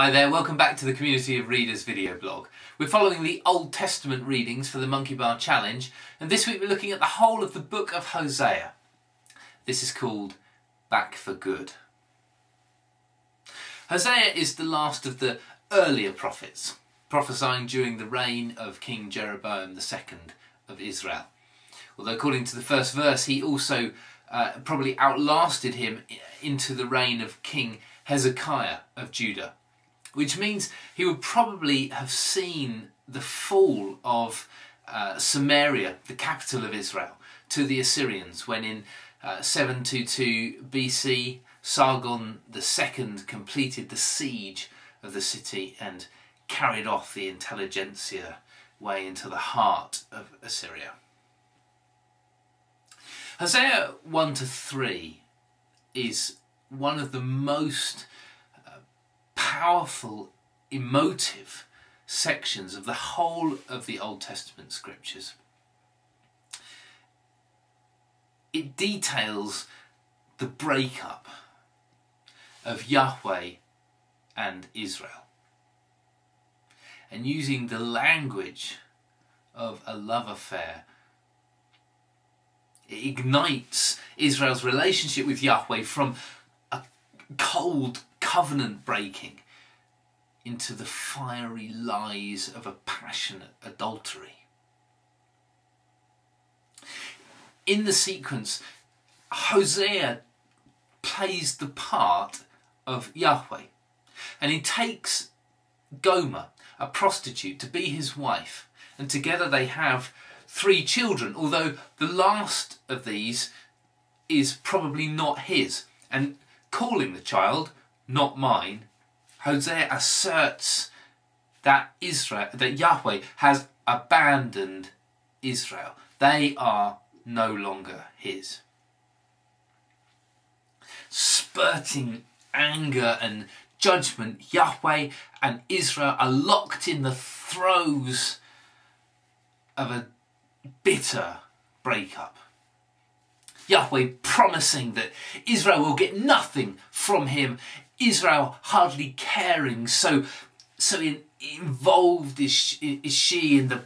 Hi there, welcome back to the Community of Readers video blog. We're following the Old Testament readings for the Monkey Bar Challenge, and this week we're looking at the whole of the book of Hosea. This is called Back for Good. Hosea is the last of the earlier prophets, prophesying during the reign of King Jeroboam II of Israel. Although according to the first verse, he also probably outlasted him into the reign of King Hezekiah of Judah, which means he would probably have seen the fall of Samaria, the capital of Israel, to the Assyrians when in 722 BC Sargon II completed the siege of the city and carried off the intelligentsia way into the heart of Assyria. Hosea 1 to 3 is one of the most powerful, emotive sections of the whole of the Old Testament scriptures. It details the breakup of Yahweh and Israel, and using the language of a love affair, it ignites Israel's relationship with Yahweh from a cold covenant breaking into the fiery lies of a passionate adultery. In the sequence, Hosea plays the part of Yahweh, and he takes Gomer, a prostitute, to be his wife, and together they have 3 children, although the last of these is probably not his, and calling the child not mine, Hosea asserts that Yahweh has abandoned Israel. They are no longer his. Spurting anger and judgment, Yahweh and Israel are locked in the throes of a bitter breakup. Yahweh promising that Israel will get nothing from him, Israel hardly caring, so involved is she in the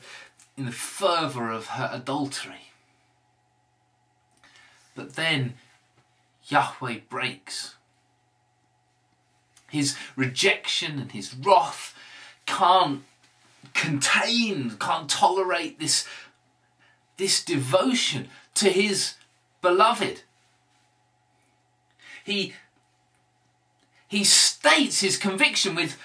fervour of her adultery. But then Yahweh breaks. His rejection and his wrath can't tolerate this devotion to his beloved. He states his conviction with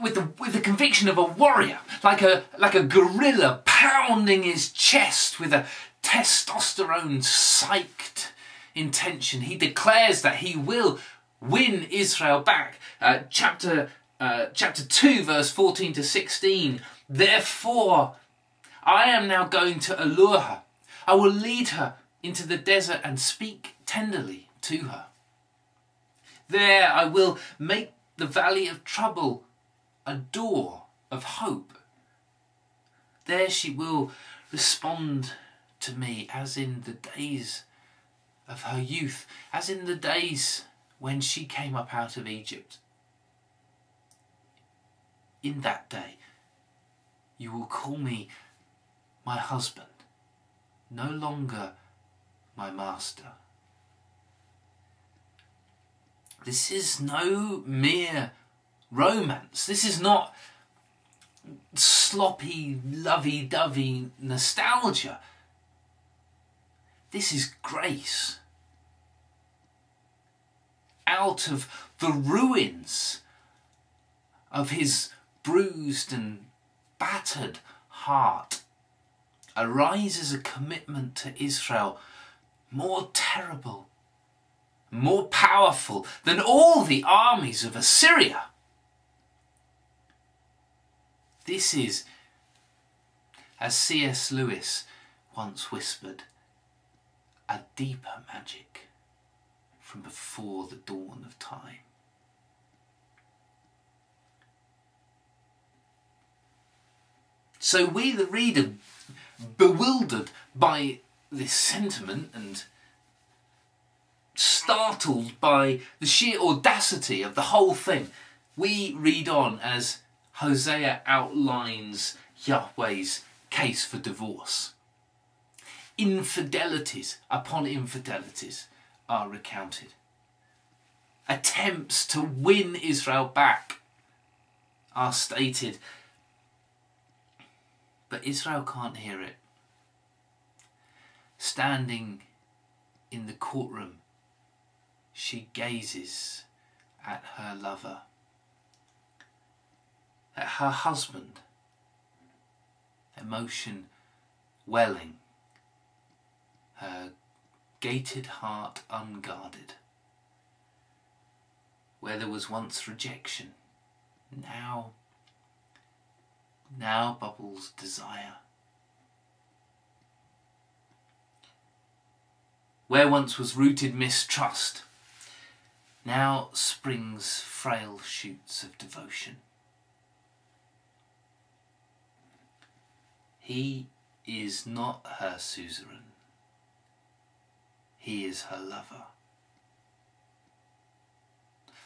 the conviction of a warrior, like a gorilla pounding his chest with a testosterone psyched intention. He declares that he will win Israel back. Chapter 2 verse 14 to 16. Therefore I am now going to allure her. I will lead her into the desert and speak tenderly to her. There I will make the valley of trouble a door of hope. There she will respond to me as in the days of her youth, as in the days when she came up out of Egypt. In that day you will call me my husband, no longer my master. This is no mere romance. This is not sloppy, lovey-dovey nostalgia. This is grace. Out of the ruins of his bruised and battered heart arises a commitment to Israel more terrible, more powerful than all the armies of Assyria. This is, as C.S. Lewis once whispered, a deeper magic from before the dawn of time. So we, the reader, bewildered by this sentiment and startled by the sheer audacity of the whole thing, we read on as Hosea outlines Yahweh's case for divorce. Infidelities upon infidelities are recounted. Attempts to win Israel back are stated, but Israel can't hear it. Standing in the courtroom, she gazes at her lover, at her husband, emotion welling, her gated heart unguarded. Where there was once rejection, now bubbles desire. Where once was rooted mistrust, now springs frail shoots of devotion. He is not her suzerain, he is her lover.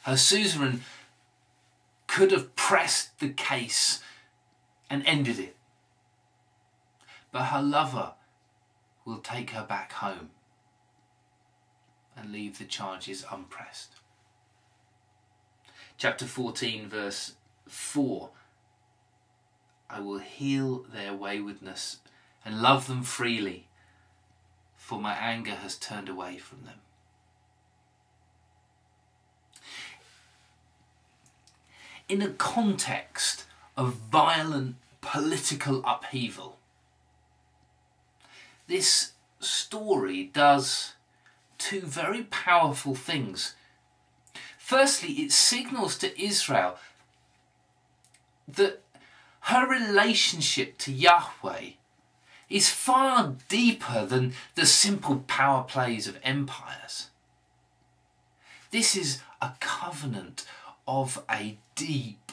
Her suzerain could have pressed the case and ended it, but her lover will take her back home and leave the charges unpressed. Chapter 14, verse 4. I will heal their waywardness and love them freely, for my anger has turned away from them. In a context of violent political upheaval, this story does two very powerful things. Firstly, it signals to Israel that her relationship to Yahweh is far deeper than the simple power plays of empires. This is a covenant of a deep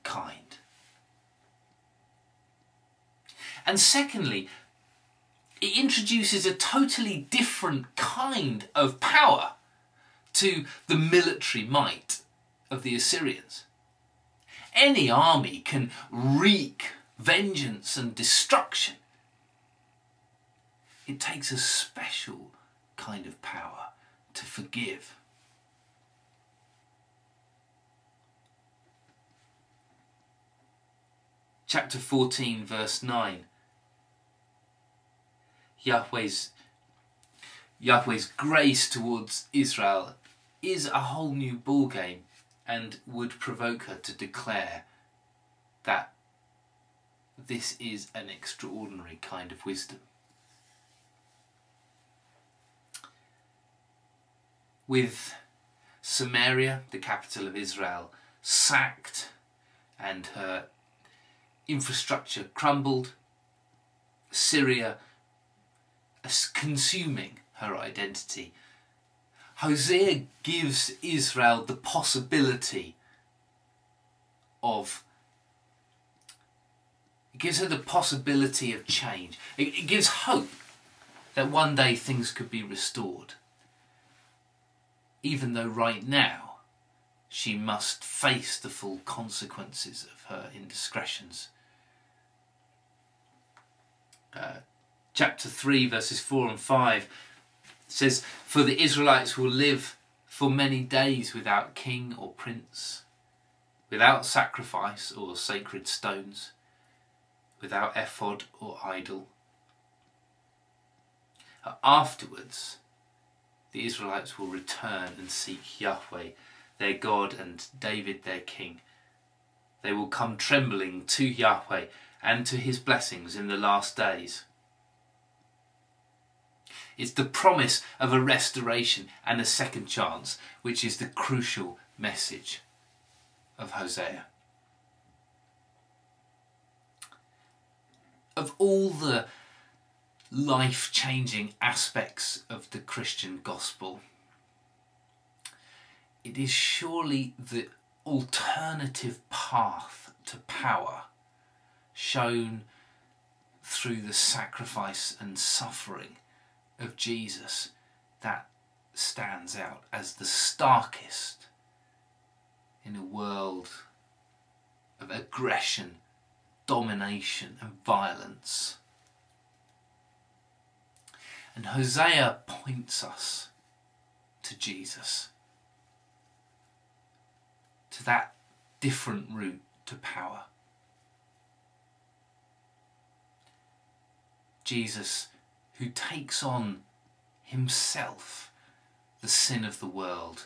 kind. And secondly, it introduces a totally different kind of power to the military might of the Assyrians. Any army can wreak vengeance and destruction. It takes a special kind of power to forgive. Chapter 14, verse 9. Yahweh's grace towards Israel is a whole new ballgame and would provoke her to declare that this is an extraordinary kind of wisdom. With Samaria, the capital of Israel, sacked and her infrastructure crumbled, Syria consuming her identity, Hosea gives Israel the possibility of change. It gives hope that one day things could be restored, even though right now she must face the full consequences of her indiscretions. Chapter 3, verses 4 and 5 says, "For the Israelites will live for many days without king or prince, without sacrifice or sacred stones, without ephod or idol. Afterwards, the Israelites will return and seek Yahweh, their God, and David, their king. They will come trembling to Yahweh and to his blessings in the last days." It's the promise of a restoration and a second chance, which is the crucial message of Hosea. Of all the life-changing aspects of the Christian gospel, it is surely the alternative path to power shown through the sacrifice and suffering of Jesus that stands out as the starkest in a world of aggression, domination and violence. And Hosea points us to Jesus, to that different route to power. Jesus, who takes on himself the sin of the world,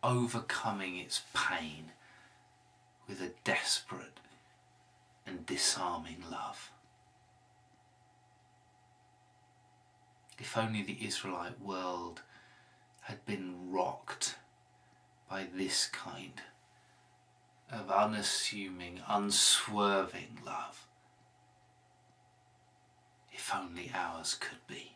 overcoming its pain with a desperate and disarming love. If only the Israelite world had been rocked by this kind of unassuming, unswerving love. If only ours could be.